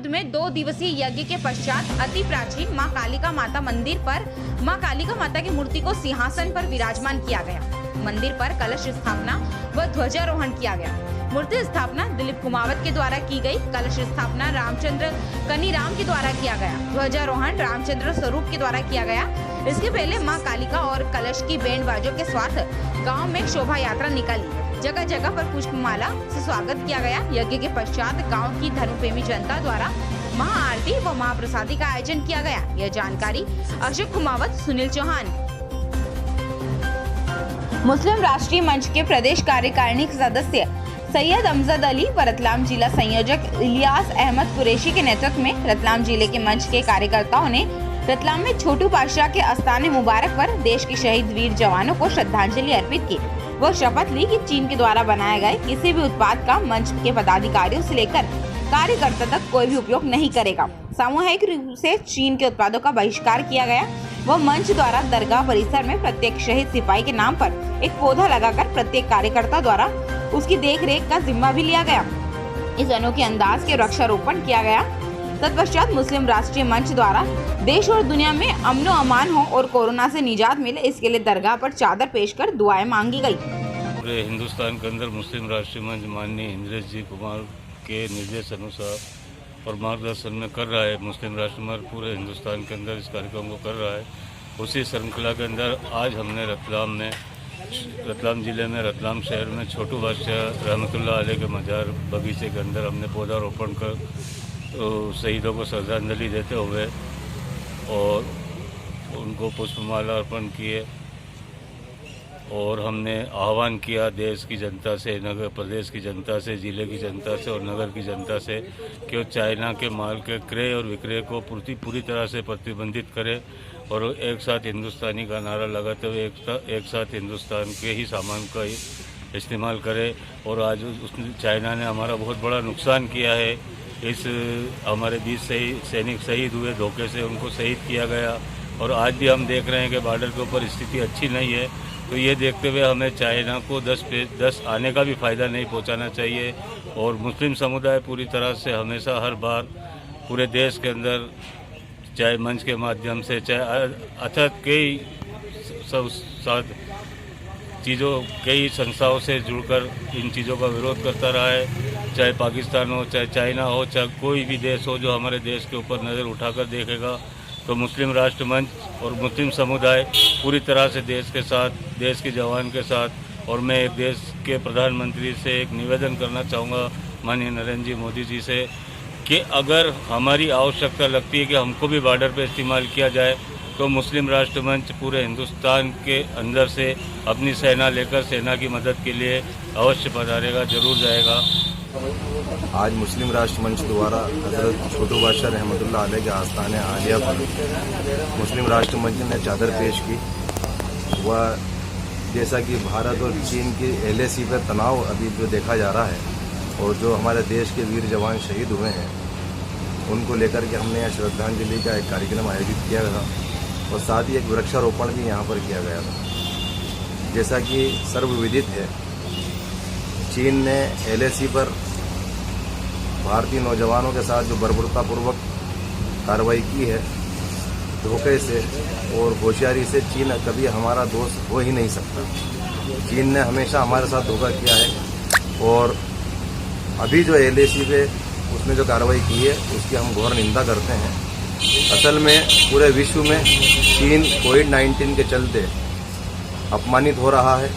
खुर्द में 2 दिवसीय यज्ञ के पश्चात अति प्राचीन मां कालिका माता मंदिर पर मां कालिका माता की मूर्ति को सिंहासन पर विराजमान किया गया। मंदिर पर कलश स्थापना व ध्वजारोहण किया गया। मूर्ति स्थापना दिलीप कुमावत के द्वारा की गई। कलश स्थापना रामचंद्र कनीराम के द्वारा किया गया। ध्वजारोहण रामचंद्र स्वरूप के द्वारा किया गया। इसके पहले मां कालिका और कलश की बैंड बाजों के साथ गांव में शोभा यात्रा निकाली। जगह जगह पर पुष्पमाला से स्वागत किया गया। यज्ञ के पश्चात गांव की धर्मप्रेमी जनता द्वारा महाआरती व महाप्रसादी का आयोजन किया गया। यह जानकारी अशोक कुमावत, सुनील चौहान। मुस्लिम राष्ट्रीय मंच के प्रदेश कार्यकारिणी सदस्य सैयद अमजद अली व रतलाम जिला संयोजक इलियास अहमद कुरैशी के नेतृत्व में रतलाम जिले के मंच के कार्यकर्ताओं ने रतलाम में छोटू बादशाह के आस्थाने मुबारक पर देश के शहीद वीर जवानों को श्रद्धांजलि अर्पित की। वो शपथ ली कि चीन के द्वारा बनाए गए किसी भी उत्पाद का मंच के पदाधिकारियों से लेकर कार्यकर्ता तक कोई भी उपयोग नहीं करेगा। सामूहिक रूप से चीन के उत्पादों का बहिष्कार किया गया। वह मंच द्वारा दरगाह परिसर में प्रत्येक शहीद सिपाही के नाम पर एक पौधा लगाकर प्रत्येक कार्यकर्ता द्वारा उसकी देखरेख का जिम्मा भी लिया गया। इस अनोखे अंदाज के वृक्षारोपण किया गया। तत्पश्चात मुस्लिम राष्ट्रीय मंच द्वारा देश और दुनिया में अमन व अमान हो और कोरोना से निजात मिले, इसके लिए दरगाह पर चादर पेश कर दुआएं मांगी गई। पूरे हिंदुस्तान के अंदर मुस्लिम राष्ट्रीय मंच माननीय इंद्रेश जी कुमार के निर्देश अनुसार और मार्गदर्शन में कर रहा है। मुस्लिम राष्ट्रीय मंच पूरे हिंदुस्तान के अंदर इस कार्यक्रम को कर रहा है। उसी श्रृंखला के अंदर आज हमने रतलाम जिले में रतलाम शहर में छोटू बादशाह रहमतुल्लाह अलैह के मजार बगीचे के अंदर हमने पौधारोपण कर शहीदों को श्रद्धांजलि देते हुए और उनको पुष्पमाला अर्पण किए और हमने आह्वान किया देश की जनता से, नगर प्रदेश की जनता से, जिले की जनता से और नगर की जनता से कि वो चाइना के माल के क्रय और विक्रय को पूरी तरह से प्रतिबंधित करे और एक साथ हिंदुस्तानी का नारा लगाते हुए एक साथ हिंदुस्तान के ही सामान का इस्तेमाल करे। और आज चाइना ने हमारा बहुत बड़ा नुकसान किया है। इस हमारे 20 सैनिक शहीद हुए, धोखे से उनको शहीद किया गया और आज भी हम देख रहे हैं कि बॉर्डर के ऊपर स्थिति अच्छी नहीं है। तो ये देखते हुए हमें चाइना को 10 आने का भी फ़ायदा नहीं पहुंचाना चाहिए। और मुस्लिम समुदाय पूरी तरह से हमेशा हर बार पूरे देश के अंदर चाहे मंच के माध्यम से चाहे अथक कई कई संस्थाओं से जुड़कर इन चीज़ों का विरोध करता रहा है। चाहे पाकिस्तान हो, चाहे चाइना हो, चाहे कोई भी देश हो जो हमारे देश के ऊपर नज़र उठाकर देखेगा तो मुस्लिम राष्ट्र मंच और मुस्लिम समुदाय पूरी तरह से देश के साथ, देश के जवान के साथ। और मैं देश के प्रधानमंत्री से एक निवेदन करना चाहूँगा माननीय नरेंद्र जी मोदी जी से कि अगर हमारी आवश्यकता लगती है कि हमको भी बॉर्डर पे इस्तेमाल किया जाए तो मुस्लिम राष्ट्र मंच पूरे हिंदुस्तान के अंदर से अपनी सेना लेकर सेना की मदद के लिए अवश्य पधारेगा, जरूर जाएगा। आज मुस्लिम राष्ट्र मंच द्वारा हजरत छोटू बादशाह रहमतुल्लाह अलैह के आस्थाने आलिया पर मुस्लिम राष्ट्र मंच ने चादर पेश की। वह जैसा कि भारत और चीन की LAC पर तनाव अभी जो देखा जा रहा है और जो हमारे देश के वीर जवान शहीद हुए हैं उनको लेकर के हमने यहाँ श्रद्धांजलि का एक कार्यक्रम आयोजित किया था और साथ ही एक वृक्षारोपण भी यहाँ पर किया गया था। जैसा कि सर्वविदित है, चीन ने LAC पर भारतीय नौजवानों के साथ जो बर्बरतापूर्वक कार्रवाई की है, धोखे से और होशियारी से चीन कभी हमारा दोस्त हो ही नहीं सकता। चीन ने हमेशा हमारे साथ धोखा किया है और अभी जो LAC पे उसने जो कार्रवाई की है उसकी हम घोर निंदा करते हैं। असल में पूरे विश्व में चीन कोविड-19 के चलते अपमानित हो रहा है।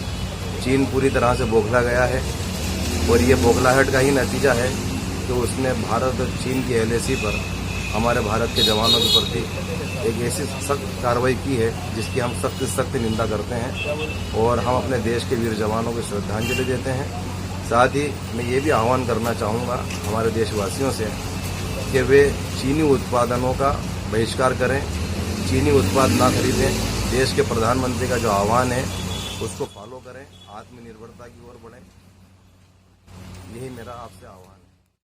चीन पूरी तरह से बौखला गया है और ये बौखलाहट का ही नतीजा है कि उसने भारत और चीन की LAC पर हमारे भारत के जवानों के प्रति एक ऐसी सख्त कार्रवाई की है जिसकी हम सख्त निंदा करते हैं और हम अपने देश के वीर जवानों को श्रद्धांजलि देते हैं। साथ ही मैं ये भी आह्वान करना चाहूँगा हमारे देशवासियों से कि वे चीनी उत्पादनों का बहिष्कार करें, चीनी उत्पाद ना खरीदें। देश के प्रधानमंत्री का जो आह्वान है उसको फॉलो करें, आत्मनिर्भरता की ओर बढ़ें। यही मेरा आपसे आह्वान है।